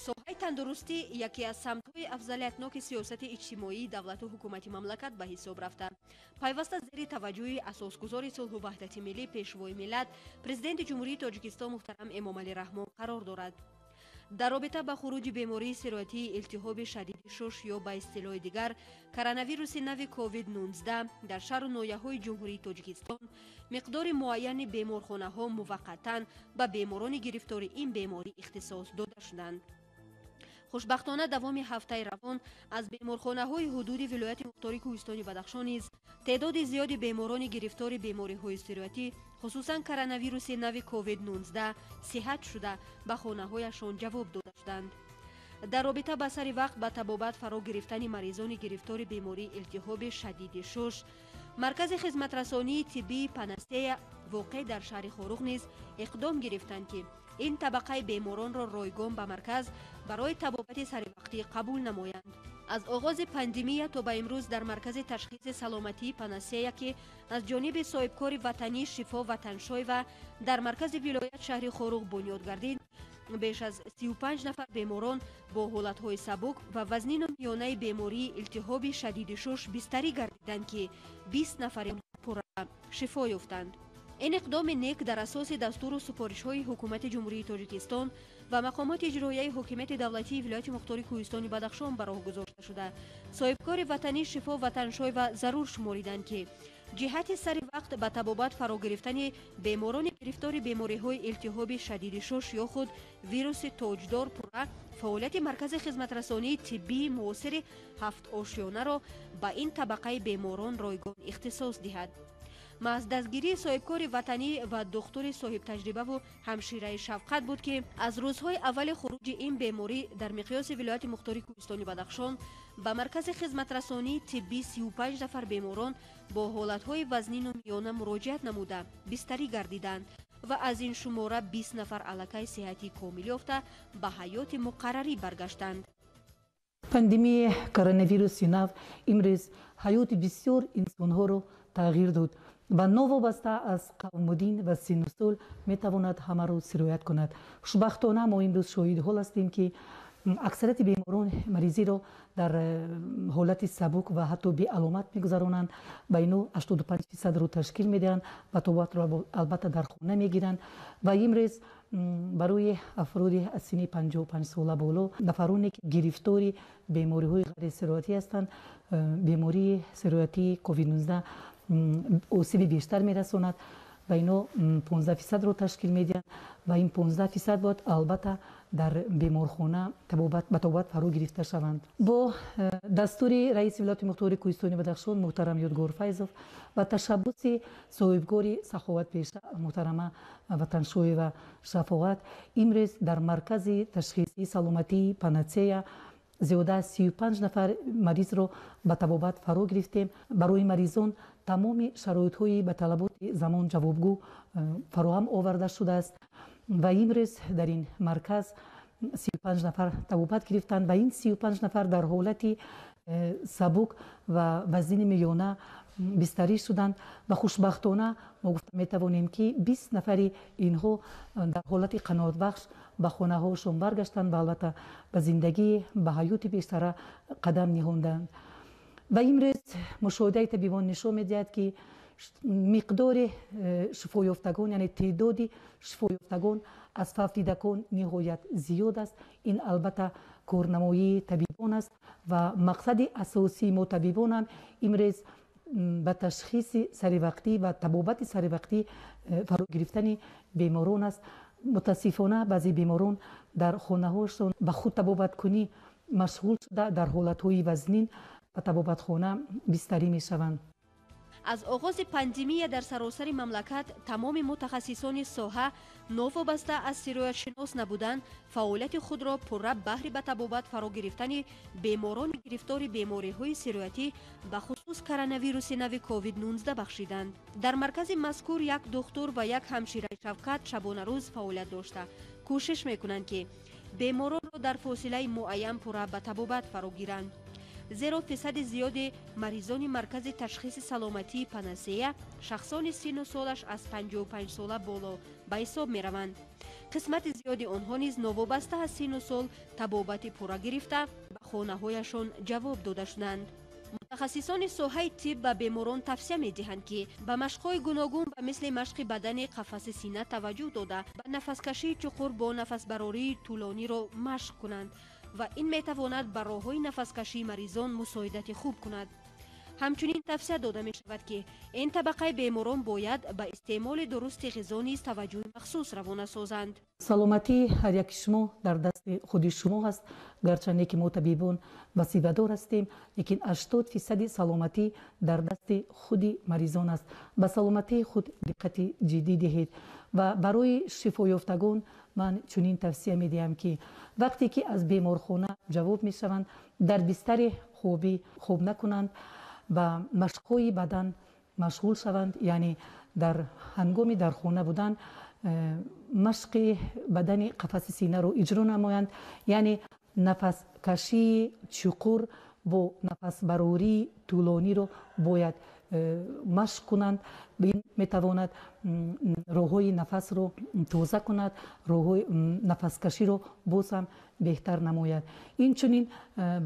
соҳаи тандурустӣ яке аз самтҳои афзалиятноки сиёсати иҷтимоии давлату ҳукумати мамлакат ба ҳисоб рафта. Пайваста зери таваҷҷӯҳи асосгузори сулҳу ваҳдати миллӣ пешвои миллат президенти ҷумҳурии Тоҷикистон муҳтарам Эмомалӣ Раҳмон қарор дорад. дар робита ба хуруҷи бемории сироятии илтиҳоби шадиди шуш ё ба истилоҳи дигар коронавируси нави COVID-19 дар шаҳру ноҳияҳои ҷумҳурии Тоҷикистон миқдори муайяни беморхонаҳо муваққатан ба беморони гирифтори ин беморӣ ихтисос дода шуданд. хушбахтона давоми ҳафтаи равон аз беморхонаҳои ҳудуди вилояти мухтории кӯҳистони Бадахшон низ теъдоди зиёди беморони гирифтори бемориҳои сироятӣ хусусан коронавируси нави COVID-19 сиҳат шуда ба хонаҳояшон ҷавоб дода шуданд. дар робита ба сари вақт ба табобат фаро гирифтани маризони гирифтори бемории илтиҳоби шадиди шуш маркази хизматрасонии тиббии Панастея воқеъ дар шаҳри Хоруғ низ иқдом гирифтанд ки ин табақаи беморонро ройгон ба марказ барои табобати саривақтӣ қабул намоянд. аз оғози пандемия то ба имрӯз дар маркази ташхиси саломатии Панасея ки аз ҷониби соҳибкори ватанӣ Шифо Ватаншоева дар маркази вилоят шаҳри Хоруғ бунёд гардид, беш аз 35 нафар беморон бо ҳолатҳои сабук ва вазнину миёнаи бемории илтиҳоби шадиди шуш бистарӣ гардиданд ки 20 нафари пурра шифо ёфтанд. ин иқдоми нек дар асоси дастуру супоришҳои ҳукумати ҷумҳурии Тоҷикистон ва мақомоти иҷроияи ҳокимияти давлатии вилояти мухтории кӯҳистони Бадахшон ба роҳ гузошта шуда соҳибкори ватанӣ Шифо Ватаншоева зарур шумориданд ки ҷиҳати сари вақт ба табобат фаро гирифтани беморони гирифтори бемориҳои илтиҳоби шадиди шуш ё худ вируси тоҷдор пурра фаъолияти маркази хизматрасонии тиббии муосири 7 ошёнаро ба ин табақаи беморон ройгон ихтисос диҳад. маҳз дастгирии соҳибкори ватанӣ ва духтури соҳибтаҷрибаву ҳамшираи шафқат буд ки аз рӯзҳои аввали хуруҷи ин беморӣ дар миқёси вилояти мухтории кӯҳистони Бадахшон ба маркази хизматрасонии тиббӣ 35 нафар беморон бо ҳолатҳои вазнину миёна муроҷиат намуда бистарӣ гардиданд ва аз ин шумора 20 нафар аллакай сиҳати комил ёфта ба ҳаёти муқаррарӣ баргаштанд. пандемияи коронавируси нав имрӯз ҳаёти бисёр инсонҳоро тағйир дод ва новобаста аз қавмудин ва синнусол метавонад ҳамаро сироят кунад. хушбахтона мо имрӯз шоҳиди ҳол ҳастем ки аксарияти беморон маризиро дар ҳолати сабук ва ҳатто беаломат мегузаронанд. ба ино 85%ро ташкил медиҳанд ва табобатро албатта дар хона мегиранд ва имрӯз барои афроди аз синни 55 сола боло нафароне ки гирифтори бемориҳои ғайрисироятӣ ҳастанд бемории сироятии COVID-19 осиби бештар мерасонад ва ино 15%ро ташкил медиҳанд ва ин 15% бояд албатта дар беморхона ба табобат фаро гирифта шаванд. бо дастури раиси вилояти мухтории кӯҳистони Бадахшон муҳтарам Ёдгор Файзов ва ташаббуси соҳибкори саховатпеша муҳтарама Ватаншоева Шафоат имрӯз дар маркази ташхисии саломатии Панасея зиёда аз 35 нафар маризро ба табобат фаро гирифтем. барои маризон тамоми шароитҳои ба талаботи замон ҷавобгӯ фароҳам оварда шудааст ва имрӯз дар ин марказ 35 нафар табобат гирифтанд ва ин 35 нафар дар ҳолати сабук ва вазнини миёна бистарӣ шуданд ва хушбахтона мо гуфта метавонем ки 20 нафари инҳо дар ҳолати қаноатбахш ба хонаҳоашон баргаштанд ва албатта ба зиндагӣ ба ҳаёти бештара қадам ниҳонданд. ва имрӯз мушоҳидаи табибон нишон медиҳад ки миқдори шифоёфтагон яъне теъдоди шифоёфтагон аз фавқидакон ниҳоят зиёд аст. ин албатта корнамоии табибон аст ва мақсади асосии мо табибон ҳам имрӯз ба ташхиси саривақтӣ ва табобати саривақтӣ фаро гирифтани беморон аст. мутаассифона баъзе беморон дар хонаҳоашон ба худ табобаткунӣ машғул шуда дар ҳолатҳои вазнин ба табобатхона бистарӣ мешаванд. аз оғози пандемия дар саросари мамлакат тамоми мутахассисони соҳа новобаста аз сироятшинос набудан фаъолияти худро пурра баҳри ба табобат фаро гирифтани беморони гирифтори бемориҳои сироятӣ ба хусус коронавируси нави COVID-19 бахшиданд. дар маркази мазкур як духтур ва як ҳамшираи шафқат шабонарӯз фаъолият дошта кӯшиш мекунанд ки беморонро дар фосилаи муайян пурра ба табобат фаро гиранд. зеро фисади зиёди маризони маркази ташхиси саломатии Панасея шахсони синну солаш аз 55 сола боло ба ҳисоб мераванд. қисмати зиёди онҳо низ новобаста аз сину сол табобати пурра гирифта ба хонаҳояшон ҷавоб дода шуданд. мутахассисони соҳаи тиб ба беморон тавсия медиҳанд ки ба машқҳои гуногун ба мисли машқи бадани қафаси сина таваҷҷӯҳ дода ба нафаскашии чуқур бо нафасбарории тӯлониро машқ кунанд ва ин метавонад ба роҳҳои нафаскашии маризон мусоидати хуб кунад. ҳамчунин тавсия дода мешавад ки ин табақаи беморон бояд ба истеъмоли дурусти ғизо низ таваҷҷӯҳи махсус равона созанд. саломатии ҳар яки шумо дар дасти худи шумо ҳаст. гарчанде ки мо табибон васифадор ҳастем, лекин 80% саломатӣ дар дасти худи маризон аст. ба саломатии худ диққати ҷиддӣ диҳед ва барои шифоёфтагон ман чунин тавсия медиҳам ки вақте ки аз беморхона ҷавоб мешаванд, дар бистари хобӣ хоб накунанд, ба машқҳои бадан машғул шаванд, яъне дар ҳангоми дар хона будан машқи бадани қафаси синаро иҷро намоянд, яъне нафаскашии чуқур бо нафасбарории тӯлониро бояд машқ кунанд. ин метавонад роҳҳои нафасро тоза кунад, роҳҳои нафаскаширо боз ҳам беҳтар намояд. инчунин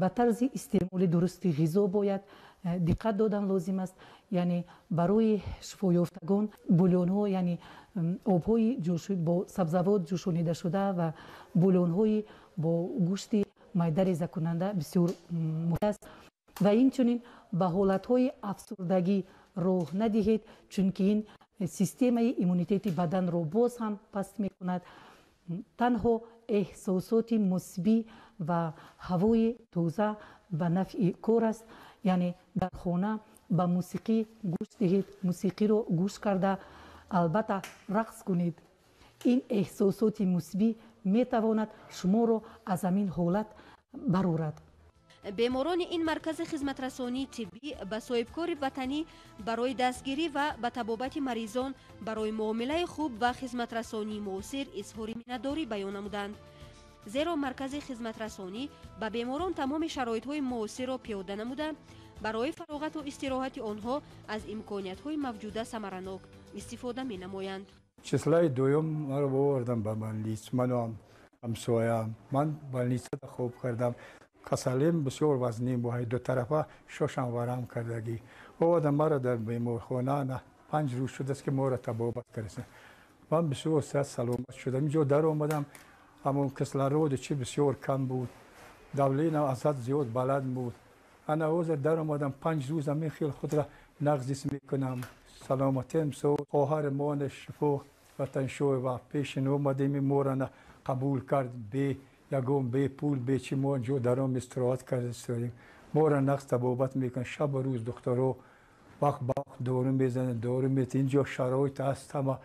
ба тарзи истеъмоли дурусти ғизо бояд диққат додан лозим аст, яъне барои шифоёфтагон булёнҳо, яъне обҳои бо сабзавот ҷӯшонидашуда ва булёнҳои бо гӯшти майда резакунанда бисёр муҳим аст ва инчунин ба ҳолатҳои афсурдагӣ роҳ надиҳед, чунки ин системаи иммунитети баданро боз ҳам паст мекунад. танҳо эҳсосоти мусбӣ ва ҳавои тоза ба нафъи кор аст, яъне дар хона ба мусиқӣ гӯш диҳед, мусиқиро гӯш карда албатта рақс кунед. ин эҳсосоти мусбӣ метавонад шуморо аз ҳамин ҳолат барорад. беморони ин маркази хизматрасонии тиббӣ ба соҳибкори ватанӣ барои дастгирӣ ва ба табобати маризон барои муомилаи хуб ва хизматрасонии муосир изҳори миннатдорӣ баён намуданд. зеро маркази хизматрасонӣ ба беморон тамоми шароитҳои муосирро пиёда намуда барои фароғату истироҳати онҳо аз имкониятҳои мавҷуда самаранок истифода менамоянд. числаи дуюм маро бовардам ба больниц, ману ҳамсоям. ман больницада хоб кардам. касалем бисёр вазнин бо дутарафа шошам варам кардагӣ. овардан маро дар беморхона на 5 рӯз шудааст ки моро табобат кардем. ман бисёр сиҳат саломат шудам. инҷо даромадам, ҳамон кислороди чи бисёр кам буд, давленам азад зиёд баланд буд. ана ҳозир даромадам 5 рӯз ҳамин хел худро нағзис мекунам. саломатиам со хоҳари моне Шифо ватаншоева пешин омадем, морана қабул кард бе ягон бе пул бе чи мо инҷо даром истироҳат кардем. моро нағз табобат мекунад. шабу рӯз духтаро вақт дору мезанад, дору метад. инҷо шароит аст, ҳама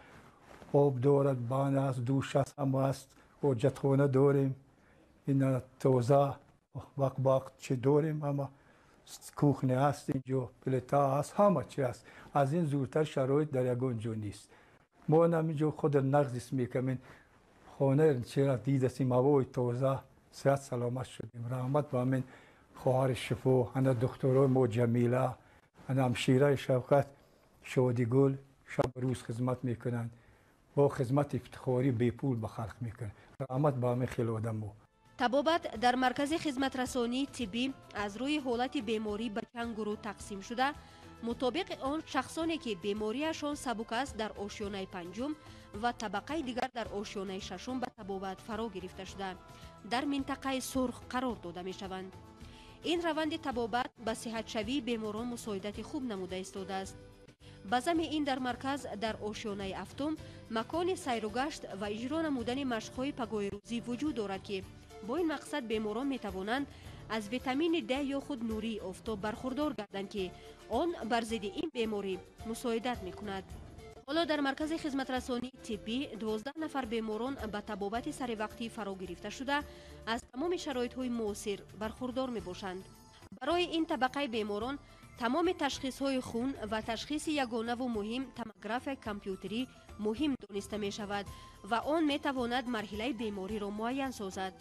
об дорад, бан аст, душ аст, ҳама аст. ҳоҷатхона дорем, ина тоза вақт чи дорем, ҳама кухня аст, инҷо плита аст, ҳама чи аст. аз ин зӯртар шароит дар ягон ҷо нест. мо нам инҷо худ нағзис мекунем. خانه چرا دیدیم هوای تازه صحت سلامت شدیم. رحمت با من خواهر شفو، انا دکترای ما جمیله، انا همشیره شفقت شادیگل شب روز خدمت میکنن. با خدمت افتخاری بی پول به خلق میکنن. رحمت با من خیلی آدمو. табобат дар маркази хизматрасонии тиббӣ аз рӯи ҳолати беморӣ ба чанд гурӯҳ тақсим шуда, мутобиқи он шахсоне ки бемориашон сабук аст дар ошёнаи панҷум ва табақаи дигар дар ошёнаи шашум ба табобат фаро гирифта шуда дар минтақаи сурх қарор дода мешаванд. ин раванди табобат ба сиҳатшавии беморон мусоидати хуб намуда истодааст. ба зами ин дар марказ дар ошёнаи ҳафтум макони сайругашт ва иҷро намудани машқҳои пагоҳирӯзӣ вуҷуд дорад ки бо ин мақсад беморон метавонанд аз витамини Д ё худ нурии офтоб бархурдор гарданд ки он бар зидди ин беморӣ мусоидат мекунад. ҳоло дар маркази хизматрасонии тиббӣ 12 нафар беморон ба табобати саривақтӣ фаро гирифта шуда аз тамоми шароитҳои муосир бархурдор мебошанд. барои ин табақаи беморон тамоми ташхисҳои хун ва ташхиси ягонаву муҳим томографияи компютерӣ муҳим дониста мешавад ва он метавонад марҳилаи бемориро муайян созад.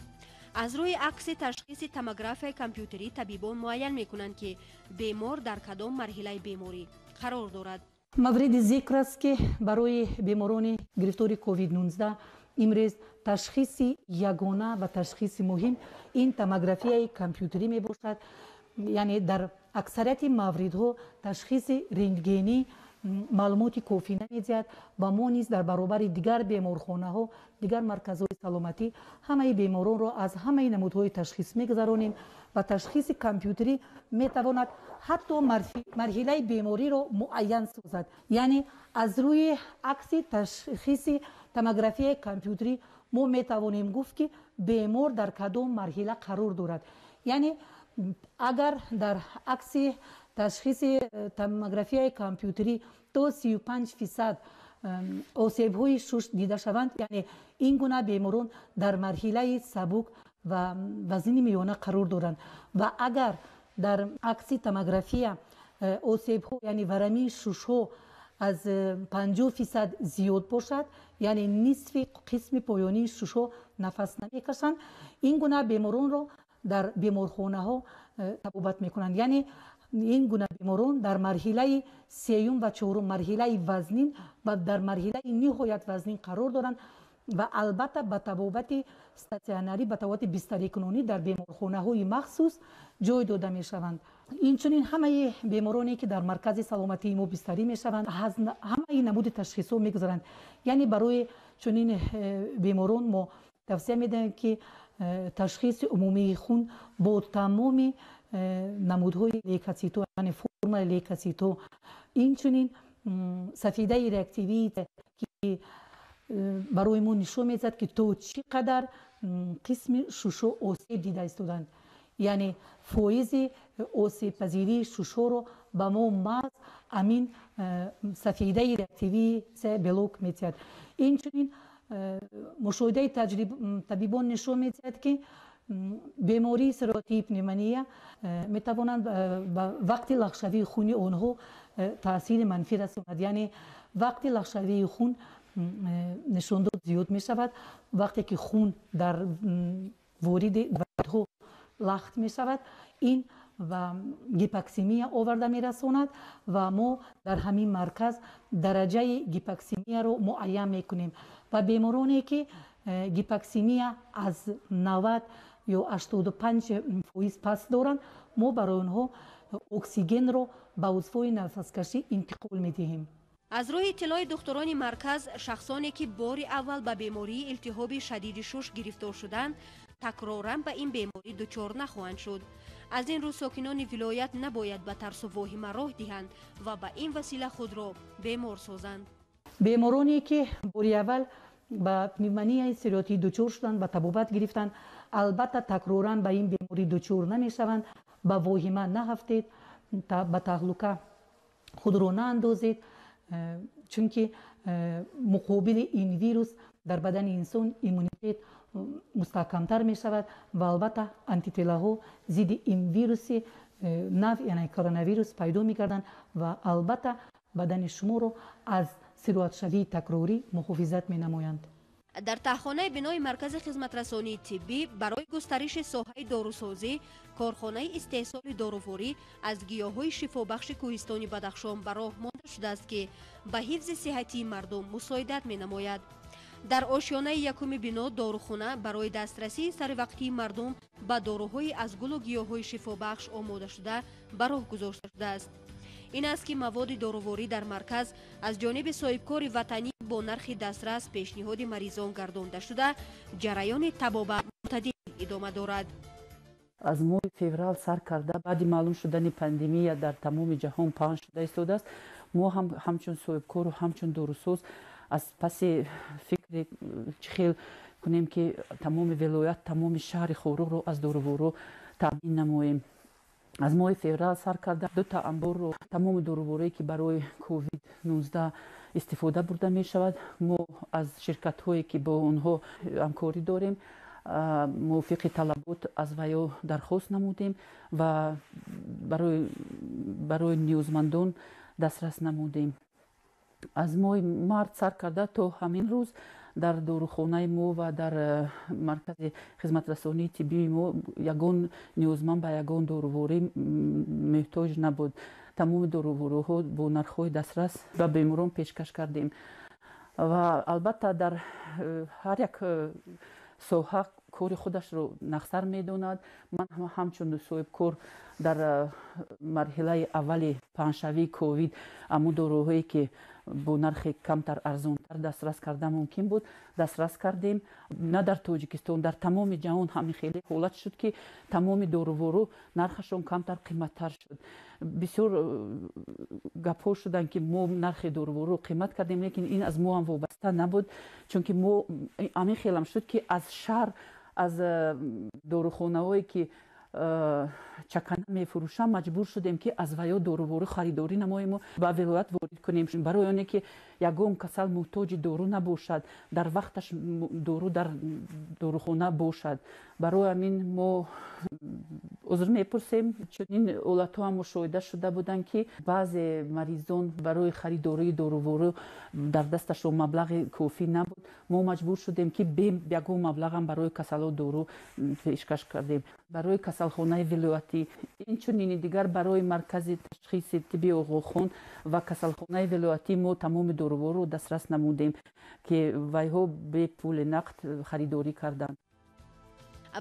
аз рӯи акси ташхиси томографияи компютерӣ табибон муайян мекунанд ки бемор дар кадом марҳилаи беморӣ қарор дорад. мавриди зикр аст ки барои беморони гирифтори COVID-19 имрӯз ташхиси ягона ва ташхиси муҳим ин томографияи компютерӣ мебошад. яъне дар аксарияти мавридҳо ташхиси рентгенӣ маълумоти кофӣ намедиҳад ва мо низ дар баробари дигар беморхонаҳо, дигар марказҳои саломатӣ ҳамаи беморонро аз ҳамаи намудҳои ташхис мегузаронем ва ташхиси компютерӣ метавонад ҳатто марҳилаи бемориро муайян созад. яъне аз рӯи акси ташхиси томографияи компютерӣ мо метавонем гуфт ки бемор дар кадом марҳила қарор дорад. яъне агар дар акси ташхиси томографияи компютерӣ то 35% осебҳои шуш дида шаванд, яъне ин гуна беморон дар марҳилаи сабук ва вазни миёна қарор доранд. ва агар дар акси томография осебҳо, яъне варамии шушҳо аз 50% зиёд бошад, яъне нисфи қисми поёнии шушҳо нафас намекашанд, ин гуна беморонро дар беморхонаҳо табобат мекунанд. яъне ин гуна беморон дар марҳилаи сеюм ва чорум, марҳилаи вазнин ва дар марҳилаи ниҳоят вазнин қарор доранд ва албатта ба табобати статсионарӣ, ба табобати бистарикунонӣ дар беморхонаҳои махсус ҷой дода мешаванд. инчунин ҳамаи бемороне ки дар маркази саломатии мо бистарӣ мешаванд, ҳамаи намуди ташхисҳо мегузаранд. яъне барои чунин беморон мо тавсия медиҳем ки ташхиси умумии хун бо тамоми намудҳои лейкоцитҳо, яъне формаи лейкоцитҳо, инчунин сафидаи реактивии ки барои мо нишон медиҳад ки то чӣ қадар қисми шушҳо осеб дида истоданд. яъне фоизи осебпазирии шушҳоро ба мо маҳз амин сафидаи реактивии белок медиҳад. инчунин мушоҳидаи табибон нишон медиҳад ки бемории сироятии пневмония метавонанд ба вақти лағшавии хуни онҳо таъсири манфӣ расонад. яъне вақти лағшавии хун нишондод зиёд мешавад, вақте ки хун дар вориди варидҳо лахт мешавад, ин ва гипоксимия оварда мерасонад ва мо дар ҳамин марказ дараҷаи гипоксимияро муайян мекунем ва бемороне ки гипоксимия аз 90 ё 85% паст доранд, мо барои онҳо оксигенро ба узвҳои нафаскашӣ интиқол медиҳем. аз рӯи иттилои духтурони марказ, шахсоне ки бори аввал ба бемории илтиҳоби шадиди шуш гирифтор шуданд, такроран ба ин беморӣ дучор нахоҳанд шуд. аз ин рӯ сокинони вилоят набояд ба тарсу воҳима роҳ диҳанд ва ба ин васила худро бемор созанд. бемороне ки бори аввал ба пневмонияи сироятӣ дучор шуданд, ба табобат гирифтанд, албатта такроран ба ин беморӣ дучор намешаванд. ба воҳима наҳафтед, ба таҳлука худро наандозед, чунки муқобили ин вирус дар бадани инсон иммунитет мустаҳкамтар мешавад ва албатта антителаҳо зидди ин вируси нав, яъне коронавирус пайдо мегарданд ва албатта бадани шуморо аз сироятшавии такрорӣ муҳофизат менамоянд. дар таҳхонаи бинои маркази хизматрасонии тиббӣ барои густариши соҳаи дорусозӣ, корхонаи истеҳсоли дорувори аз гиёҳҳои шифобахши кӯҳистони Бадахшон ба роҳ монда шудааст ки ба ҳифзи сиҳатии мардум мусоидат менамояд. дар ошёнаи якуми бино дорухона барои дастрасии саривақтии мардум ба доруҳои аз гулу гиёҳҳои шифобахш омода шуда ба роҳ гузошта шудааст. ин аст ки маводи доруворӣ дар марказ аз ҷониби соҳибкори ватанӣ бо нархи дастрас пешниҳоди маризон гардонда шуда, ҷараёни табобат мӯътадил идома дорад. аз моҳи феврал сар карда баъди маълум шудани пандемия дар тамоми ҷаҳон паҳн шуда истодааст, мо ҳамчун соҳибкору ҳамчун дорусоз аз паси фикри чӣ хел кунем ки тамоми вилоят, тамоми шаҳри хоруғро аз доруворо таъмин намоем. аз моҳи феврал сар карда дута амборро тамоми доруворие ки барои COVID-19 истифода бурда мешавад, мо аз ширкатҳое ки бо онҳо ҳамкорӣ дорем мувофиқи талабот аз ваё дархост намудем ва барои ниёзмандон дастрас намудем. аз моҳи март сар карда то ҳамин рӯз дар дорухонаи мо ва дар маркази хизматрасонии тиббии мо ягон ниёзманд ба ягон доруворӣ муҳтоҷ набуд. тамоми дорувориҳо бо нархҳои дастрас ба беморон пешкаш кардем. ва албатта дар ҳар як соҳа кори худашро нақсар медонад. ман ҳамчун соҳибкор дар марҳилаи аввали паҳншавии ковид аму доруҳое ки бо нархи камтар арзонтар дастрас карда мумкин буд дастрас кардем. на дар тоҷикистон, дар тамоми ҷаҳон ҳамин хеле ҳолат шуд ки тамоми дорувору нархашон камтар қиматтар шуд. бисёр гапҳо шуданд ки мо нархи дорувору қимат кардем, лекин ин аз мо ҳам вобаста набуд, чунки мо ҳамин хелам шуд ки аз шаҳр, аз дорухонаҳое ки чакана мефурӯшанд маҷбур шудем ки аз ваё доруворӣ харидорӣ намоему, ба вилоят ворид кунем, барои оне ки ягон касал муҳтоҷи дору набошад, дар вақташ дору дар дорухона бошад. барои ҳамин мо узр мепурсем. чунин ҳолатҳо ҳам мушоҳида шуда буданд ки баъзе маризон барои харидории доруворӣ дар дасташон маблағи кофӣ набуд. мо маҷбур шудем ки бе ягон маблағам барои касалҳо дору пешкаш кардем. барои касалхонаи вилоятӣ, инчунини дигар барои маркази ташхиси тибби оғохон ва касалхонаи вилоятӣ мо тамоми доруворро дастрас намудем ки вайҳо бе пули нақд харидорӣ карданд.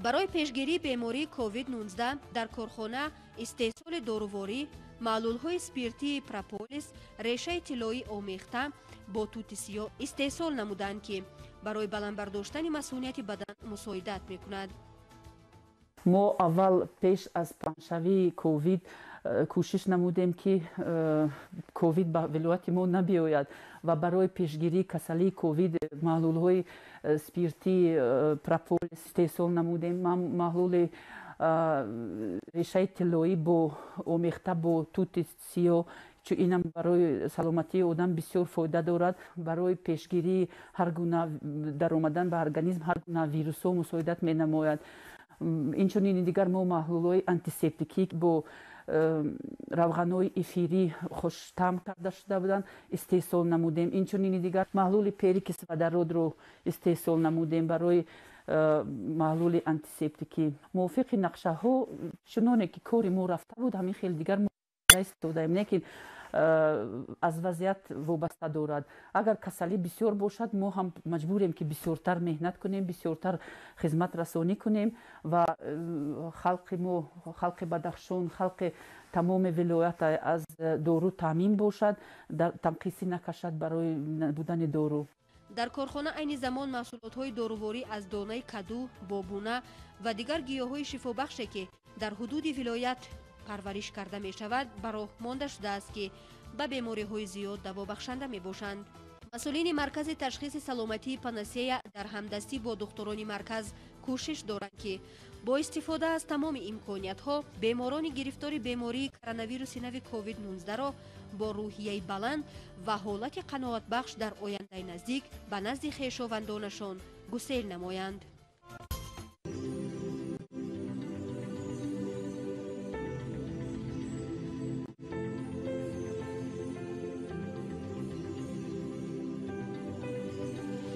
барои пешгирии бемории ковид-19 дар корхона истеҳсоли доруворӣ маълулҳои спиртии прополис, решаи тиллои омехта бо тути сиёҳ истеҳсол намуданд ки барои баландбардоштани масунияти бадан мусоидат мекунад. мо аввал пеш аз паҳншавии ковид кӯшиш намудем ки ковид ба вилояти мо набиёяд ва барои пешгирии касалии ковид маҳлулҳои спиртии прополис истеҳсол намудем. маҳлули решаи тиллоӣ бо омехта бо тути сиёҳ, чун инам барои саломатии одам бисёр фоида дорад. барои пешгирии ҳар гуна даромадан ба организм ҳар гуна вирусҳо мусоидат менамояд. инчунини дигар мо маҳлулҳои антисептикӣ бо равғанои эфирӣ хуштаъм карда шуда буданд истеҳсол намудем. инчунини дигар маҳлули перикислводородро истеҳсол намудем барои маҳлули антисептикӣ. мувофиқи нақшаҳо чуноне ки кори мо рафта буд, ҳамин хел дигар мо истодаем, лекин аз вазъият вобаста дорад. агар касалӣ бисёр бошад, мо ҳам маҷбурем ки бисёртар меҳнат кунем, бисёртар хизматрасонӣ кунем ва халқи мо, халқи Бадахшон, халқи тамоми вилоят аз дору таъмин бошад, танқисӣ накашад барои набудани дору. дар корхона айни замон маҳсулотҳои доруворӣ аз донаи каду, бобуна ва дигар гиёҳҳои шифобахше ки дар ҳудуди вилоят парвариш карда мешавад бароҳ монда шудааст ки ба бемориҳои зиёд давобахшанда мебошанд. масъулини маркази ташхиси саломатии панасея дар ҳамдастӣ бо духтурони марказ кӯшиш доранд ки бо истифода аз тамоми имкониятҳо беморони гирифтори бемории коронавируси нави ковид-19ро бо рӯҳияи баланд ва ҳолати қаноатбахш дар ояндаи наздик ба назди хешовандонашон гусел намоянд.